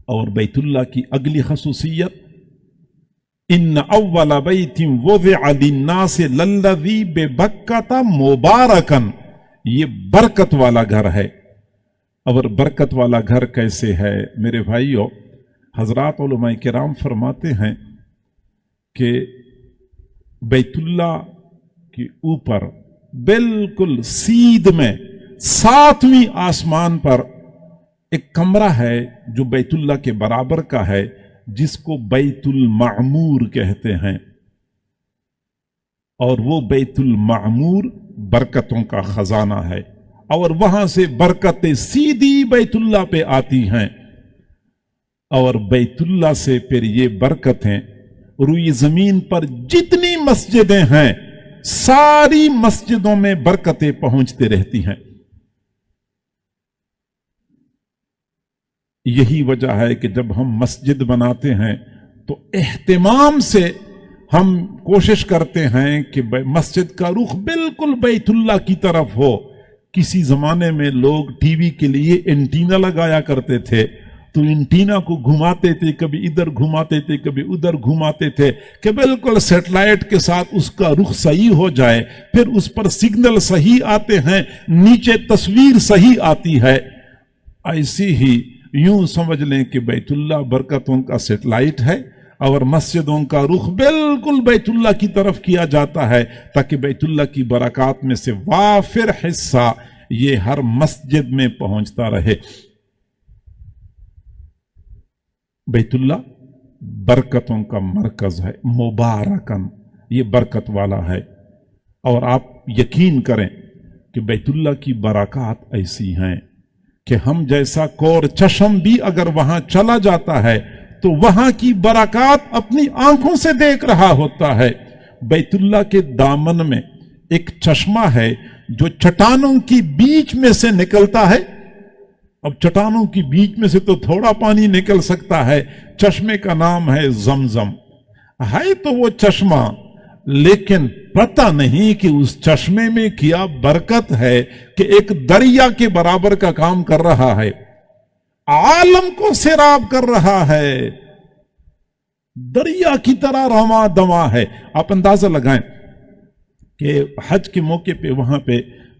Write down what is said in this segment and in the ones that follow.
और बैतुल्लाह की अगली खसूसियत, इन्न अव्वल बैतिन वुज़िअ लिन्नास लल्लज़ी बिबक्कता मुबारकन, ये बरकत वाला घर है। और बरकत वाला घर कैसे है मेरे भाइयों? हजरात उलमा किराम फरमाते हैं कि बैतुल्लाह के ऊपर बिल्कुल सीध में 7वीं आसमान पर एक कमरा है जो बैतुल्लाह के बराबर का है, जिसको बैतुल मामूर कहते हैं। और वो बैतुल मामूर बरकतों का खजाना है, और वहां से बरकतें सीधी बैतुल्लाह पे आती हैं। और बैतुल्लाह से फिर ये बरकतें रुई जमीन पर जितनी मस्जिदें हैं, सारी मस्जिदों में बरकतें पहुंचती रहती हैं। यही वजह है कि जब हम मस्जिद बनाते हैं तो एहतिमाम से हम कोशिश करते हैं कि मस्जिद का रुख बिल्कुल बैतुल्लाह की तरफ हो। किसी जमाने में लोग टीवी के लिए एंटीना लगाया करते थे, तो एंटीना को घुमाते थे, कभी इधर घुमाते थे, कभी उधर घुमाते थे कि बिल्कुल सैटेलाइट के साथ उसका रुख सही हो जाए। फिर उस पर सिग्नल सही आते हैं, नीचे तस्वीर सही आती है। ऐसी ही यूं समझ लें कि बैतुल्लाह बरकतों का सैटेलाइट है और मस्जिदों का रुख बिल्कुल बैतुल्लाह की तरफ किया जाता है, ताकि बैतुल्लाह की बरकत में से वाफिर हिस्सा ये हर मस्जिद में पहुंचता रहे। बैतुल्लाह बरकतों का मरकज है, मुबारकन, ये बरकत वाला है। और आप यकीन करें कि बैतुल्लाह की बरकत ऐसी हैं कि हम जैसा कोर चश्म भी अगर वहां चला जाता है तो वहां की बरकत अपनी आंखों से देख रहा होता है। बैतुल्लाह के दामन में एक चश्मा है जो चट्टानों की बीच में से निकलता है। अब चट्टानों की बीच में से तो थोड़ा पानी निकल सकता है। चश्मे का नाम है जमजम। है तो वो चश्मा, लेकिन पता नहीं कि उस चश्मे में क्या बरकत है कि एक दरिया के बराबर का काम कर रहा है, आलम को सैराब कर रहा है, दरिया की तरह रवा दवा है। आप अंदाजा लगाएं कि हज के मौके पे वहां पे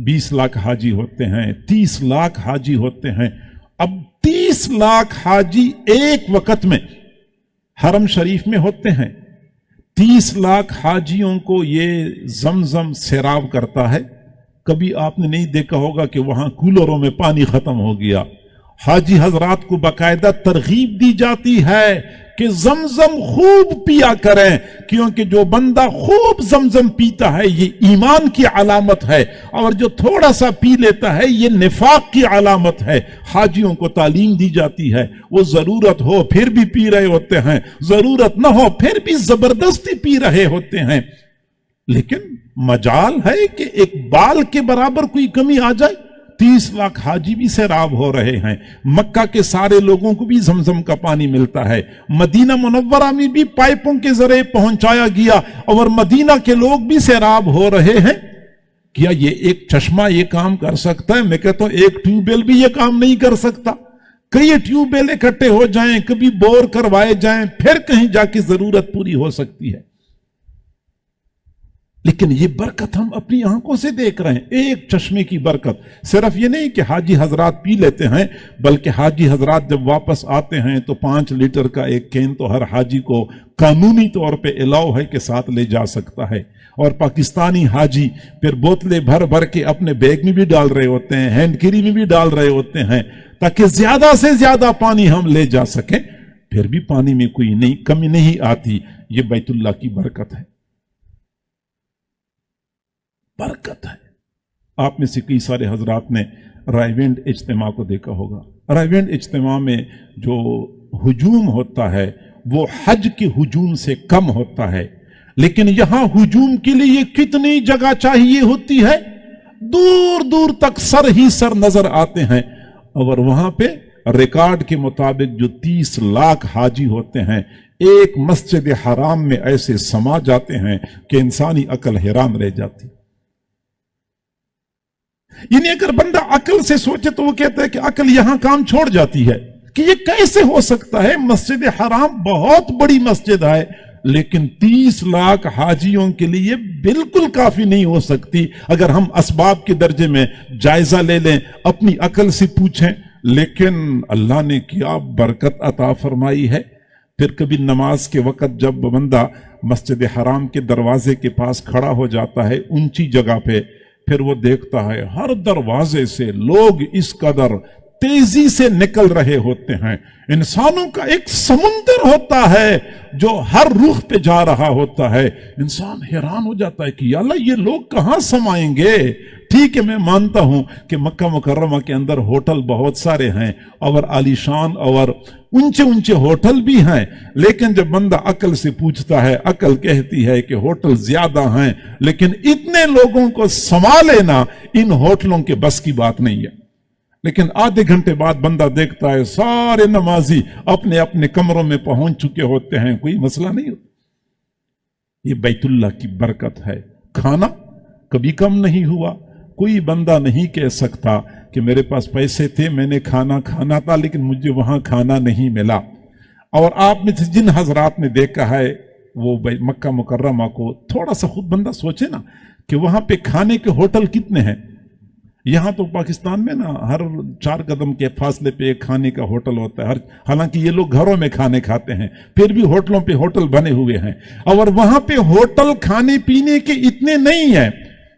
20 लाख हाजी होते हैं, 30 लाख हाजी होते हैं। अब 30 लाख हाजी एक वक्त में हरम शरीफ में होते हैं। 30 लाख हाजियों को ये जमजम सैराब करता है। कभी आपने नहीं देखा होगा कि वहां कूलरों में पानी खत्म हो गया। हाजी हजरात को बाकायदा तरगीब दी जाती है कि जमजम खूब पिया करें, क्योंकि जो बंदा खूब जमजम पीता है ये ईमान की अलामत है, और जो थोड़ा सा पी लेता है ये निफाक की अलामत है। हाजियों को तालीम दी जाती है, वो जरूरत हो फिर भी पी रहे होते हैं, जरूरत ना हो फिर भी जबरदस्ती पी रहे होते हैं। लेकिन मजाल है कि एक बाल के बराबर कोई कमी आ जाए। 30 लाख हाजी भी सैराब हो रहे हैं। मक्का के सारे लोगों को भी जमजम का पानी मिलता है। मदीना मुनव्वरा में भी पाइपों के जरिए पहुंचाया गया और मदीना के लोग भी सैराब हो रहे हैं। क्या ये एक चश्मा ये काम कर सकता है? मैं कहता हूं एक ट्यूबवेल भी ये काम नहीं कर सकता। कई ट्यूबवेल इकट्ठे हो जाएं, कभी बोर करवाए जाएं, फिर कहीं जाके जरूरत पूरी हो सकती है। लेकिन ये बरकत हम अपनी आंखों से देख रहे हैं। एक चश्मे की बरकत। सिर्फ ये नहीं कि हाजी हजरात पी लेते हैं, बल्कि हाजी हजरात जब वापस आते हैं तो 5 लीटर का एक कैन तो हर हाजी को कानूनी तौर पे अलाउ है कि साथ ले जा सकता है। और पाकिस्तानी हाजी फिर बोतलें भर भर के अपने बैग में भी डाल रहे होते हैं, हैंड कैरी में भी डाल रहे होते हैं, ताकि ज्यादा से ज्यादा पानी हम ले जा सकें। फिर भी पानी में कोई कमी नहीं आती। ये बैतुल्लाह की बरकत है, बरकत है। आप में से कई सारे हजरात ने रायवेंड इज्तिमा को देखा होगा। रायवेंड इज्तिमा में जो हुजूम होता है वो हज के हुजूम से कम होता है, लेकिन यहां हुजूम के लिए कितनी जगह चाहिए होती है। दूर दूर तक सर ही सर नजर आते हैं। और वहां पे रिकॉर्ड के मुताबिक जो 30 लाख हाजी होते हैं, एक मस्जिद हराम में ऐसे समा जाते हैं कि इंसानी अकल हैरान रह जाती। यानी अगर बंदा अकल से सोचे तो वो कहता है कि अकल यहां काम छोड़ जाती है। कि ये कैसे हो सकता है, मस्जिद हराम बहुत बड़ी मस्जिद है लेकिन 30 लाख हाजियों के लिए बिल्कुल काफी नहीं हो सकती। अगर हम असबाब के दर्जे में जायजा ले लें, अपनी अकल से पूछें, लेकिन अल्लाह ने क्या बरकत अता फरमाई है। फिर कभी नमाज के वक्त जब बंदा मस्जिद हराम के दरवाजे के पास खड़ा हो जाता है ऊंची जगह पे, फिर वो देखता है हर दरवाजे से लोग इस कदर तेजी से निकल रहे होते हैं, इंसानों का एक समुंदर होता है जो हर रुख पे जा रहा होता है। इंसान हैरान हो जाता है कि अल्लाह ये लोग कहां समाएंगे। ठीक है, मैं मानता हूं कि मक्का मुकर्रमा के अंदर होटल बहुत सारे हैं और आलीशान और ऊंचे ऊंचे होटल भी हैं, लेकिन जब बंदा अकल से पूछता है, अकल कहती है कि होटल ज्यादा हैं, लेकिन इतने लोगों को समा लेना इन होटलों के बस की बात नहीं है। लेकिन आधे घंटे बाद बंदा देखता है सारे नमाजी अपने अपने कमरों में पहुंच चुके होते हैं, कोई मसला नहीं होता। ये बैतुल्लाह की बरकत है। खाना कभी कम नहीं हुआ। कोई बंदा नहीं कह सकता कि मेरे पास पैसे थे, मैंने खाना खाना था लेकिन मुझे वहां खाना नहीं मिला। और आप में से जिन हजरात ने देखा है वो मक्का मुकर्रमा को, थोड़ा सा खुद बंदा सोचे ना कि वहां पे खाने के होटल कितने हैं। यहां तो पाकिस्तान में ना हर 4 कदम के फासले पे एक खाने का होटल होता है। हालांकि ये लोग घरों में खाने खाते हैं, फिर भी होटलों पे होटल बने हुए हैं। और वहां पे होटल खाने पीने के इतने नहीं है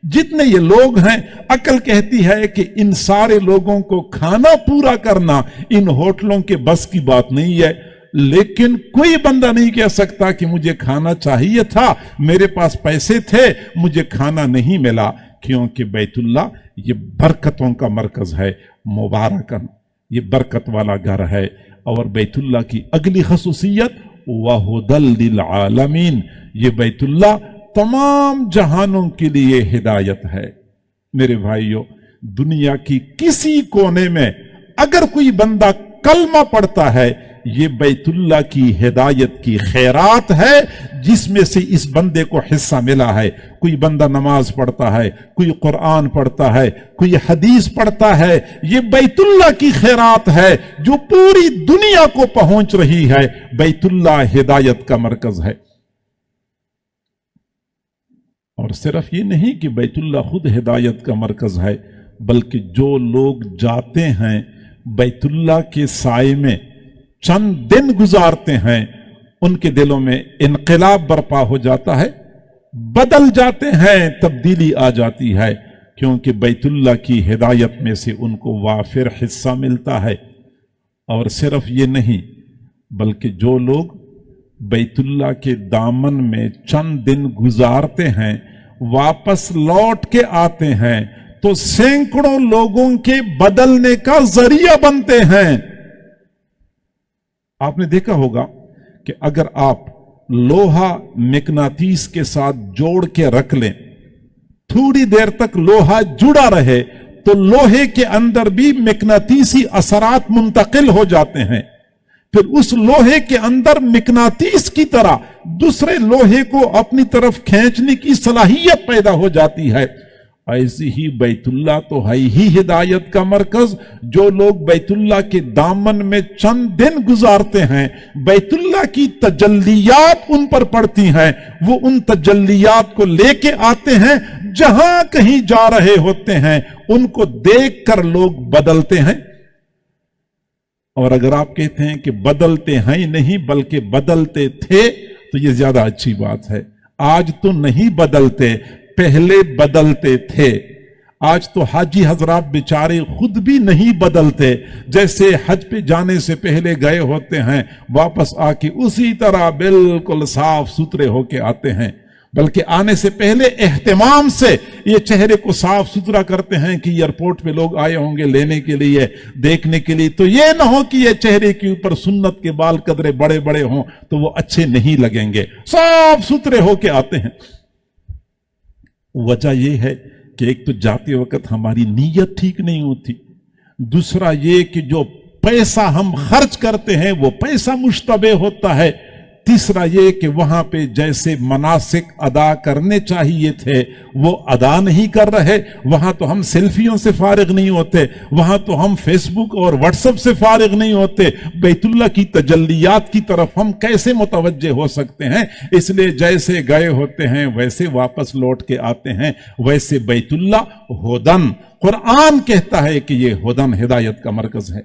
जितने ये लोग हैं। अकल कहती है कि इन सारे लोगों को खाना पूरा करना इन होटलों के बस की बात नहीं है। लेकिन कोई बंदा नहीं कह सकता कि मुझे खाना चाहिए था, मेरे पास पैसे थे, मुझे खाना नहीं मिला, क्योंकि बैतुल्लाह ये बरकतों का मरकज है। मुबारकन, ये बरकत वाला घर है। और बैतुल्लाह की अगली खसूसियत वहुदल लिल आलमीन, ये बैतुल्लाह तमाम जहानों के लिए हिदायत है। मेरे भाइयों, दुनिया की किसी कोने में अगर कोई बंदा कलमा पढ़ता है, ये बैतुल्लाह की हिदायत की खैरात है जिसमें से इस बंदे को हिस्सा मिला है। कोई बंदा नमाज पढ़ता है, कोई कुरान पढ़ता है, कोई हदीस पढ़ता है, ये बैतुल्लाह की खैरात है जो पूरी दुनिया को पहुंच रही है। बैतुल्लाह हिदायत का मरकज है। और सिर्फ ये नहीं कि बैतुल्लाह खुद हिदायत का मरकज है, बल्कि जो लोग जाते हैं बैतुल्लाह के साए में चंद दिन गुजारते हैं, उनके दिलों में इनकलाब बर्पा हो जाता है, बदल जाते हैं, तब्दीली आ जाती है, क्योंकि बैतुल्लाह की हिदायत में से उनको वाफिर हिस्सा मिलता है। और सिर्फ ये नहीं, बल्कि जो लोग बैतुल्लाह के दामन में चंद दिन गुजारते हैं, वापस लौट के आते हैं, तो सैकड़ों लोगों के बदलने का जरिया बनते हैं। आपने देखा होगा कि अगर आप लोहा मिकनातीस के साथ जोड़ के रख लें, थोड़ी देर तक लोहा जुड़ा रहे, तो लोहे के अंदर भी मिकनातीसी असरात मुंतकिल हो जाते हैं। फिर उस लोहे के अंदर मिकनातीस की तरह दूसरे लोहे को अपनी तरफ खींचने की सलाहियत पैदा हो जाती है। ऐसी ही बैतुल्लाह तो है ही हिदायत का मरकज। जो लोग बैतुल्लाह के दामन में चंद दिन गुजारते हैं, बैतुल्लाह की तजल्लियात उन पर पड़ती हैं, वो उन तजल्लियात को लेके आते हैं, जहां कहीं जा रहे होते हैं उनको देखकर लोग बदलते हैं। और अगर आप कहते हैं कि बदलते हैं ही नहीं बल्कि बदलते थे, तो यह ज्यादा अच्छी बात है। आज तो नहीं बदलते, पहले बदलते थे। आज तो हाजी हजरात बेचारे खुद भी नहीं बदलते, जैसे हज पे जाने से पहले गए होते हैं, वापस आके उसी तरह बिल्कुल साफ सुथरे होके आते हैं। बल्कि आने से पहले एहतमाम से ये चेहरे को साफ सुथरा करते हैं कि एयरपोर्ट पे लोग आए होंगे लेने के लिए, देखने के लिए, तो ये ना हो कि ये चेहरे के ऊपर सुन्नत के बाल कदरे बड़े बड़े हों तो वो अच्छे नहीं लगेंगे। साफ सुथरे होके आते हैं। वजह यह है कि एक तो जाते वक्त हमारी नीयत ठीक नहीं होती, दूसरा ये कि जो पैसा हम खर्च करते हैं वो पैसा मुश्तबे होता है, तीसरा ये कि वहां पे जैसे मनासिक अदा करने चाहिए थे वो अदा नहीं कर रहे। वहां तो हम सेल्फियों से फारिग नहीं होते, वहां तो हम फेसबुक और व्हाट्सएप से फारिग नहीं होते। बैतुल्लाह की तजल्लियात की तरफ हम कैसे मुतवज्जे हो सकते हैं? इसलिए जैसे गए होते हैं वैसे वापस लौट के आते हैं। वैसे बैतुल्लाह हुदन, कुरान कहता है कि ये हुदन हिदायत का मरकज है।